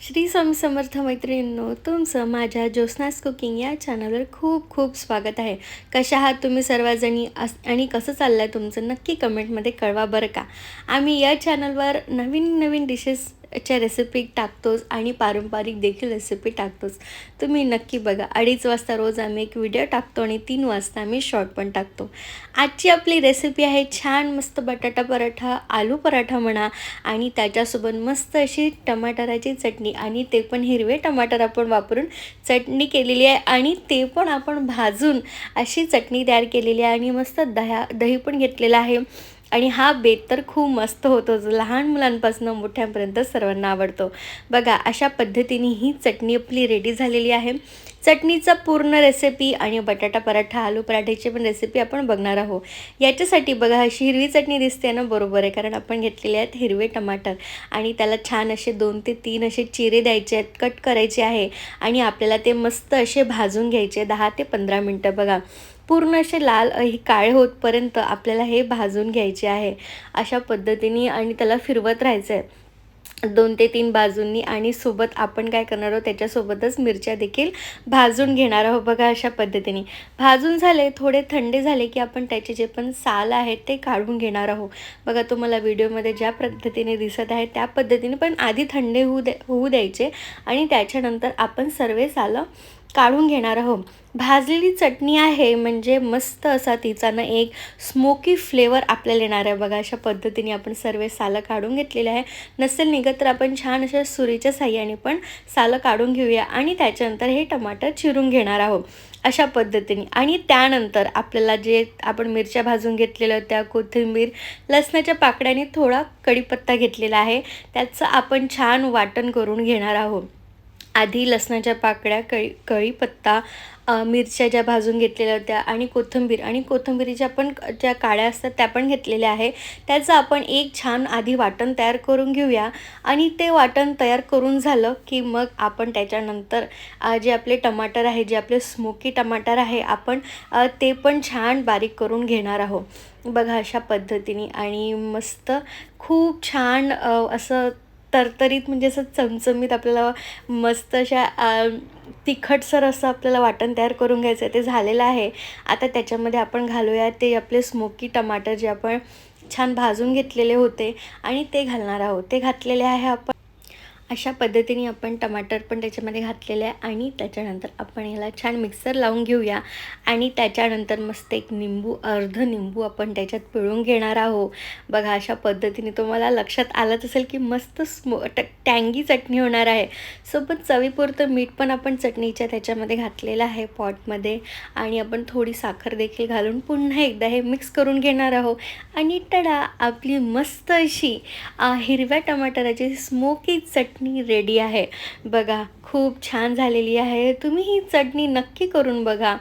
श्री स्वामी समर्थ मैत्रिणींनो, तुमचं माझ्या ज्योत्स्नास कुकिंग या चॅनलवर खूप खूप स्वागत आहे. कशा आहात तुम्ही सर्वजणी आणि कसं चाललं आहे तुमचं, नक्की कमेंटमध्ये कळवा बरं का. आम्ही या चॅनलवर नवीन नवीन डिशेसच्या रेसिपी टाकतोच आणि पारंपरिक देखील रेसिपी टाकतोच. तुम्ही नक्की बघा. 2:30 वाजता रोज आम्ही एक व्हिडिओ टाकतो आणि 3 वाजता आम्ही शॉर्ट पण टाकतो. आजची आपली रेसिपी आहे छान मस्त बटाटा पराठा, आलू पराठा म्हणा आणि त्याच्यासोबत मस्त अशी टमाटराची चटणी आणि ते पण हिरवे टमाटर आपण वापरून चटणी केलेली आहे आणि ते पण आपण भाजून अशी चटणी तयार केलेली आहे आणि मस्त दही पण घेतलेला आहे. आणि हा बेत तर खूप मस्त होतो, जो लहान मुलांपासून मोठ्यांपर्यंत सर्वांना आवडतो. बघा अशा पद्धतीने ही चटणी आपली रेडी झालेली आहे. चटणीचा पूर्ण रेसिपी आणि बटाटा पराठा, आलू पराठ्याची पण रेसिपी आपण बघणार आहोत. याच्यासाठी बघा अशी हिरवी चटणी दिसते ना, बरोबर आहे, कारण आपण घेतलेले आहेत हिरवे टमाटर आणि त्याला छान असे 2 ते 3 असे चिरे द्यायचे आहेत, कट करायचे आहे आणि आपल्याला ते मस्त असे भाजून घ्यायचे 10 ते 15 मिनटं. बघा पूर्ण असे लाल हे काळे होतपर्यंत आपल्याला हे भाजून घ्यायचे आहे अशा पद्धतीने आणि त्याला फिरवत राहायचं आहे 2 ते 3 बाजूंनी आणि सोबत आपण काय करणार आहोत त्याच्यासोबतच मिरच्या देखील भाजून घेणार आहोत. बघा अशा पद्धतीने भाजून झाले, थोडे थंडे झाले की आपण त्याचे जे पण साल आहेत ते काढून घेणार आहोत. बघा तुम्हाला व्हिडिओमध्ये ज्या पद्धतीने दिसत आहे त्या पद्धतीने, पण आधी थंडे होऊ द्यायचे आणि त्याच्यानंतर आपण सर्व सालं काढून घेणार आहोत. भाजलेली चटणी आहे म्हणजे मस्त असा तिचा ना एक स्मोकी फ्लेवर आपल्याला येणार आहे. बघा अशा पद्धतीने आपण सर्व सालं काढून घेतलेले आहे. नसेल निघत तर आपण छान अशा सुरीच्या साहाय्याने पण सालं काढून घेऊया आणि त्याच्यानंतर हे टमाटर चिरून घेणार आहोत अशा पद्धतीने. आणि त्यानंतर आपल्याला जे आपण मिरच्या भाजून घेतलेल्या होत्या, कोथिंबीर, लसणाच्या पाकळ्याने थोडा कढीपत्ता घेतलेला आहे, त्याचं आपण छान वाटण करून घेणार आहोत. आधी लसणाच्या पाकळ्या, कढीपत्ता, मिरच्या ज्या भाजून घेतलेल्या होत्या आणि कोथिंबिरीच्या पण ज्या काळ्या असतात त्या पण घेतलेल्या आहे. त्याचं आपण एक छान आधी वाटण तयार करून घेऊया आणि ते वाटण तयार करून झालं की मग आपण त्याच्यानंतर जे आपले टमाटर आहे, जे आपले स्मोकी टमाटर आहे, आपण ते पण छान बारीक करून घेणार आहोत. बघा अशा पद्धतीने आणि मस्त खूप छान असं तरतरीत म्हणजे असं चमचमीत आपल्याला मस्त अशा तिखटसर असं आपल्याला वाटण तयार करून घ्यायचं आहे. ते झालेलं आहे. आता त्याच्यामध्ये आपण घालूया ते आपले स्मोकी टमाटर जे आपण छान भाजून घेतलेले होते आणि ते घालणार आहोत. ते घातलेले आहे आपण. अशा पद्धतीने आपण टमाटर पण त्याच्यामध्ये घातलेले आहे आणि त्याच्यानंतर आपण ह्याला छान मिक्सर लावून घेऊया आणि त्याच्यानंतर मस्त एक अर्ध निंबू आपण त्याच्यात पिळून घेणार आहोत. बघा अशा पद्धतीने तुम्हाला लक्षात आलंच असेल की मस्त टँगी चटणी होणार आहे. सोबत चवीपुरतं मीठ पण आपण चटणीच्या त्याच्यामध्ये घातलेलं आहे पॉटमध्ये आणि आपण थोडी साखर देखील घालून पुन्हा एकदा हे मिक्स करून घेणार आहोत आणि टडा, आपली मस्त अशी हिरव्या टमाटराची स्मोकी चटणी रेडी आहे. बघा खूप छान झालेली आहे. तुम्ही ही चटणी नक्की करून बघा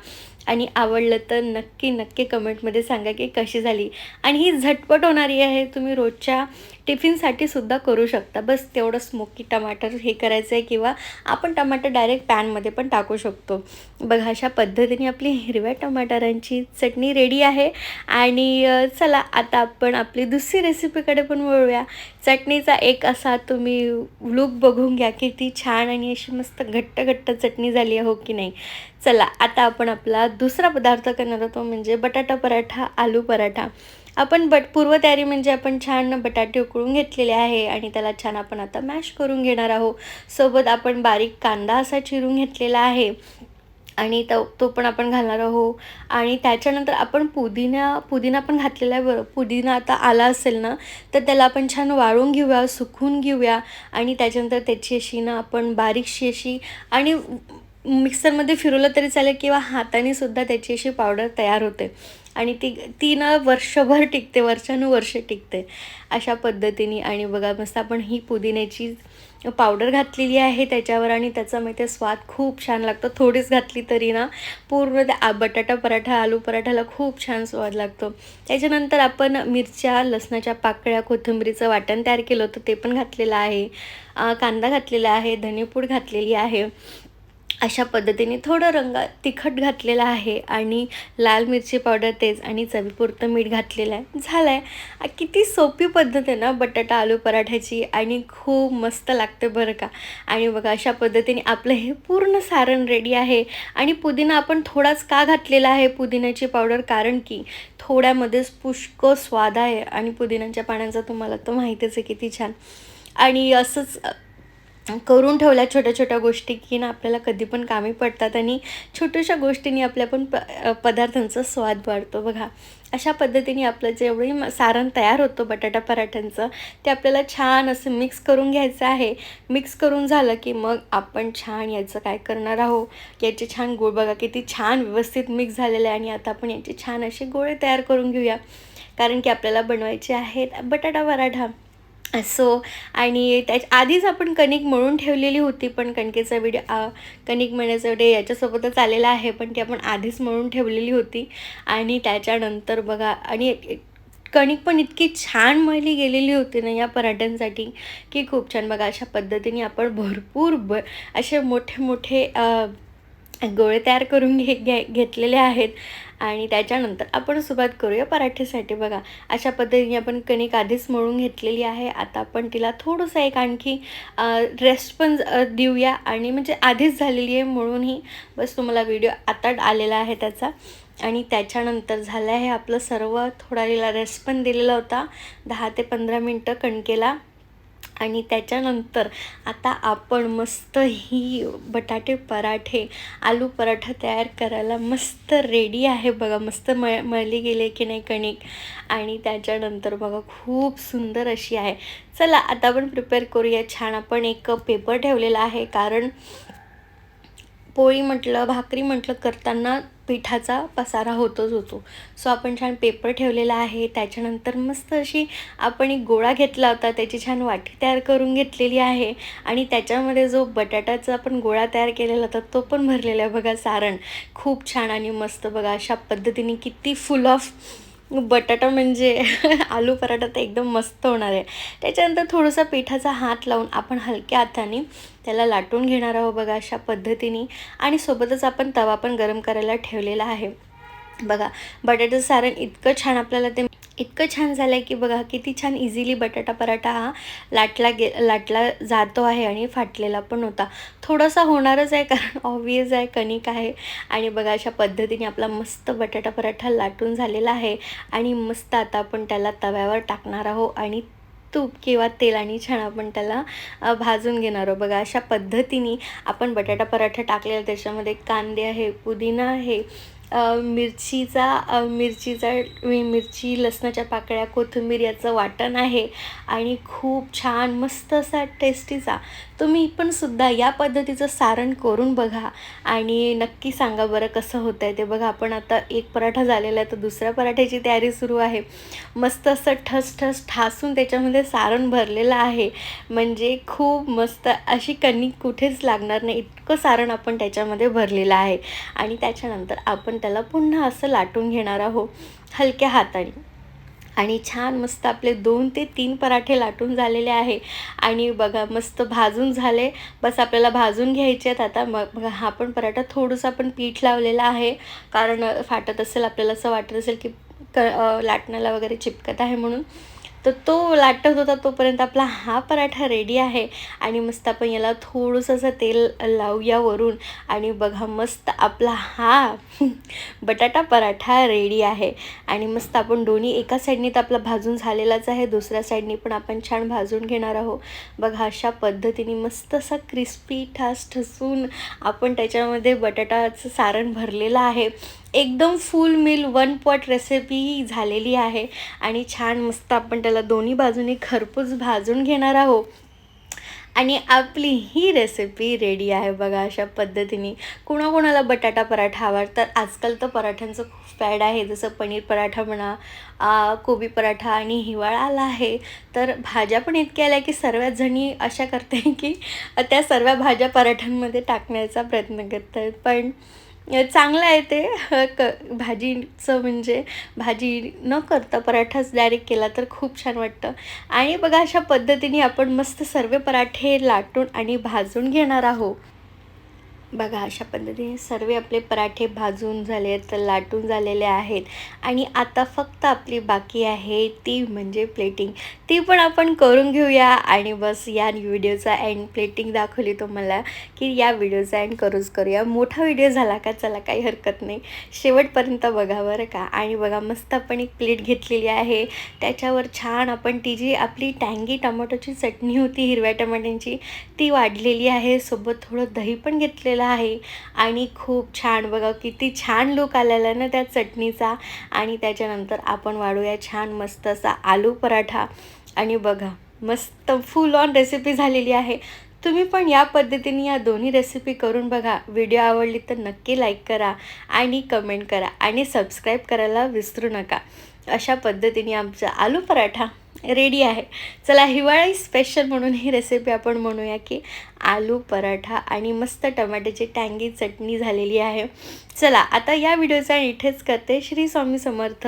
आणि आवडलं तर नक्की नक्की कमेंटमध्ये सांगा की कशी झाली. आणि ही झटपट होणारी आहे, तुम्ही रोजच्या टिफिनसाठी सुद्धा करू शकता. बस तेवढं स्मोकी टमाटर हे करायचं आहे किंवा आपण टमाटर डायरेक्ट पॅनमध्ये पण टाकू शकतो. बघा अशा पद्धतीने आपली हिरव्या टमाटरांची चटणी रेडी आहे. आणि चला आता आपण आपली दुसरी रेसिपीकडे पण वळूया. चटणीचा एक असा तुम्ही लूक बघून घ्या किती छान आणि अशी मस्त घट्ट घट्ट चटणी झाली आहे, हो की नाही. चला आता आपण आपला दुसरा पदार्थ करणार होतो म्हणजे बटाटा पराठा, आलू पराठा. आपण पूर्वतयारी म्हणजे आपण छान बटाटे उकळून घेतलेले आहे आणि त्याला छान आपण आता मॅश करून घेणार आहोत. सोबत आपण बारीक कांदा असा चिरून घेतलेला आहे आणि तो पण आपण घालणार आहोत. आणि त्याच्यानंतर आपण पुदिना पण घातलेला आहे. बरं, पुदिना आता आला असेल ना तर त्याला आपण छान वाळून घेऊया, सुकवून घेऊया आणि त्याच्यानंतर त्याची अशी ना आपण बारीकशी अशी आणि मिक्सरमध्ये फिरवलं तरी चालेल किंवा हाताने सुद्धा त्याची अशी पावडर तयार होते आणि ती ना वर्षभर टिकते, वर्षानुवर्ष टिकते अशा पद्धतीने. आणि बघा मस्त आपण ही पुदिन्याची पावडर घातलेली आहे त्याच्यावर आणि त्याचा माहिती स्वाद खूप छान लागतो. थोडीच घातली तरी ना पूर्ण त्या बटाटा पराठा, आलू पराठाला खूप छान स्वाद लागतो. त्याच्यानंतर आपण मिरच्या, लसणाच्या पाकळ्या, कोथिंबीरीचं वाटण तयार केलं होतं ते पण घातलेलं आहे. कांदा घातलेला आहे, धनेपूड घातलेली आहे अशा पद्धतीने थोडं तिखट घातलेलं आहे आणि लाल मिरची पावडर तेच आणि चवीपुरतं मीठ घातलेलं आहे. झालं आहे. किती सोपी पद्धत आहे ना बटाटा आलू पराठ्याची आणि खूप मस्त लागते बरं का. आणि बघा अशा पद्धतीने आपलं हे पूर्ण सारण रेडी आहे. आणि पुदिना आपण थोडाच का घातलेला आहे पुदिन्याची पावडर, कारण की थोड्यामध्येच पुष्कळ स्वाद आहे आणि पुदिन्याच्या पानांचा तुम्हाला तर माहितीच आहे किती छान. आणि असंच करून ठेवल्या छोट्या छोट्या गोष्टी की ना आपल्याला कधी पण कामी पडतात आणि छोट्याशा गोष्टींनी आपल्या पण पदार्थांचा स्वाद वाढतो बघा. अशा पद्धतीने आपलं जेवढी सारण तयार होतं बटाटा पराठ्यांचं ते आपल्याला छान असं मिक्स करून घ्यायचं आहे. मिक्स करून झालं की मग आपण छान याचं काय करणार आहोत, याचे छान गोळ बघा किती छान व्यवस्थित मिक्स झालेले आहे. आणि आता आपण याचे छान असे गोळे तयार करून घेऊया, कारण की आपल्याला बनवायचे आहेत बटाटा पराठा. सो आणि आधीच आपण कणिक मळून ठेवलेली होती, पण कणकेचा व्हिडिओ कणिक मळण्याचा व्हिडिओ याच्यासोबतच आलेला आहे, पण ती आपण आधीच मळून ठेवलेली होती. आणि त्याच्यानंतर बघा आणि कणिक पण इतकी छान मळली गेलेली होती ना या पराठ्यांसाठी की खूप छान. बघा अशा पद्धतीने आपण भरपूर असे मोठे मोठे गोळे तयार करून घेतलेले आहेत. आणि त्याच्यानंतर आपण सुरुवात करूया पराठेसाठी. बघा अशा पद्धतीने आपण कणिक आधीच मळून घेतलेली आहे. आता आपण तिला थोडंसं एक आणखी रेस्ट पण देऊया. आणि म्हणजे आधीच झालेली आहे म्हणूनही बस तुम्हाला व्हिडिओ आता आलेला आहे त्याचा. आणि त्याच्यानंतर झालं आहे आपलं सर्व, थोडा रेस्ट पण दिलेला होता 10 ते 15 मिनटं कणकेला. आणि त्याच्यानंतर आता आपण मस्त ही बटाटे पराठे आलू पराठा तयार करायला मस्त रेडी आहे बघा. मस्त मळली गेले की नाही कणिक. आणि त्याच्यानंतर बघा खूप सुंदर अशी आहे. चला आता आपण प्रिपेअर करूया छान. आपण एक पेपर ठेवलेला आहे, कारण पोळी म्हटलं भाकरी म्हटलं करताना पिठाचा पसारा होतोच होतो. सो आपण छान पेपर ठेवलेला आहे. त्याच्यानंतर मस्त अशी आपण एक गोळा घेतला होता, त्याची छान वाटी तयार करून घेतलेली आहे. आणि त्याच्यामध्ये जो बटाट्याचा आपण गोळा तयार केलेला होता तो पण भरलेला आहे बघा सारण. खूप छान आणि मस्त बघा अशा पद्धतीने किती फुल ऑफ बटाटा म्हणजे आलू पराठा तर एकदम मस्त होणार आहे. त्याच्यानंतर थोडासा पिठाचा हात लावून आपण हलक्या हाताने त्याला लाटून घेणार आहोत बघा अशा पद्धतीने. आणि सोबतच आपण तवा पण गरम करायला ठेवलेला आहे. बघा बटाट्याचं सारण इतकं छान झालं आहे की बघा किती छान इझिली बटाटा पराठा हा लाटला जातो आहे आणि फाटलेला पण होता. थोडासा होणारच आहे कारण ऑब्वियस आहे कणिक आहे. आणि बघा अशा पद्धतीने आपला मस्त बटाटा पराठा लाटून झालेला आहे. आणि मस्त आता आपण त्याला तव्यावर टाकणार आहोत आणि तूप किंवा तेलाने छान आपण त्याला भाजून घेणार आहोत. बघा अशा पद्धतीने आपण बटाटा पराठा टाकलेला, त्याच्यामध्ये कांदे आहे, पुदिना आहे, मिरची, लसणाच्या पाकळ्या, कोथिंबीर याचं वाटण आहे. आणि खूप छान मस्त असा टेस्टीचा तुम्ही पण सुद्धा या पद्धतीचं सारण करून बघा आणि नक्की सांगा बरं कसं होतं आहे ते. बघा आपण आता एक पराठा झालेला आहे तर दुसऱ्या पराठ्याची तयारी सुरू आहे. मस्त असं ठस ठासून त्याच्यामध्ये सारण भरलेलं आहे, म्हणजे खूप मस्त अशी कणिक कुठेच लागणार नाही इतकं सारण आपण त्याच्यामध्ये भरलेलं आहे. आणि त्याच्यानंतर आपण त्याला पुन्हा असं लाटून घेणार आहोत हलक्या हाताने. आणि छान मस्त आपले 2 ते 3 पराठे लाटून झालेले आहे. आणि बघा मस्त भाजून झाले, बस आपल्याला भाजून घ्यायचे आहेत आता. मग बघा हा पण पराठा थोडंसं आपण पीठ लावलेला आहे, कारण फाटत असेल आपल्याला असं वाटत असेल की लाटण्याला वगैरे चिपकत आहे म्हणून. तर तो लाटत होता तोपर्यंत आपला हा पराठा रेडी आहे. आणि मस्त आपण याला थोडंसं असं तेल लावूया वरून. आणि बघा मस्त आपला हा बटाटा पराठा रेडी आहे. आणि मस्त आपण दोन्ही एका साईडनी तर आपला भाजून झालेलाच आहे, दुसऱ्या साईडनी पण आपण छान भाजून घेणार आहोत. बघा अशा पद्धतीने मस्त असा क्रिस्पी ठसून आपण त्याच्यामध्ये बटाटाचं सारण भरलेलं आहे. एकदम फुल मील 1 पॉट रेसिपी झालेली आहे. आणि छान मस्त आपण त्याला दोन्ही बाजूने खरपूस भाजून घेणार आहोत. आणि आपली ही रेसिपी रेडी आहे बघा अशा पद्धतीने. कोणाकोणाला बटाटा पराठा आवडतात. आजकाल तर पराठ्यांचं खूप फॅड आहे, जसं पनीर पराठा म्हणा, कोबी पराठा. आणि हिवाळा आला आहे तर भाज्या पण इतक्या आल्या की सर्वच जणी अशा करते की त्या सर्व भाज्या पराठ्यांमध्ये टाकण्याचा प्रयत्न करतात. पण चांगलं आहे ते भाजीचं म्हणजे भाजी न करता पराठाच डायरेक्ट केला तर खूप छान वाटतं. आणि बघा अशा पद्धतीने आपण मस्त सर्व पराठे लाटून आणि भाजून घेणार आहोत. बघा अशा पद्धतीने सर्व आपले पराठे भाजून झाले आहेत, तर लाटून झालेले आहेत आणि आता फक्त आपली बाकी आहे ती म्हणजे प्लेटिंग. ती पण आपण करून घेऊया आणि बस या व्हिडिओचा एंड प्लेटिंग दाखवली तुम्हाला, की या व्हिडिओचा एंड करूया. मोठा व्हिडिओ झाला का चला काही हरकत नाही, शेवटपर्यंत बघा बरं का. आणि बघा मस्त आपण एक प्लेट घेतलेली आहे, त्याच्यावर छान आपण ती जी आपली टँगी टोमॅटोची चटणी होती हिरव्या टमाट्यांची ती वाढलेली आहे, सोबत थोडं दही पण घेतलेलं आहे आणि खूप छान बघा किती छान लूक आलेला ना त्या चटणीचा. आणि त्याच्यानंतर आपण वाढूया छान मस्त असा आलू पराठा. आणि बघा मस्त फुल ऑन रेसिपी झालेली आहे. तुम्ही पण या पद्धतीने या दोन्ही रेसिपी करून बघा. व्हिडिओ आवडली तर नक्की लाईक करा आणि कमेंट करा आणि सबस्क्राईब करायला विसरू नका. अशा पद्धतीने आमचा आलू पराठा रेडी आहे. चला हिवाळी स्पेशल म्हणून ही रेसिपी आपण म्हणूया की आलू पराठा आणि मस्त टमाट्याची टँगी चटणी झालेली आहे. चला आता या व्हिडिओचा इथेच करते. श्री स्वामी समर्थ.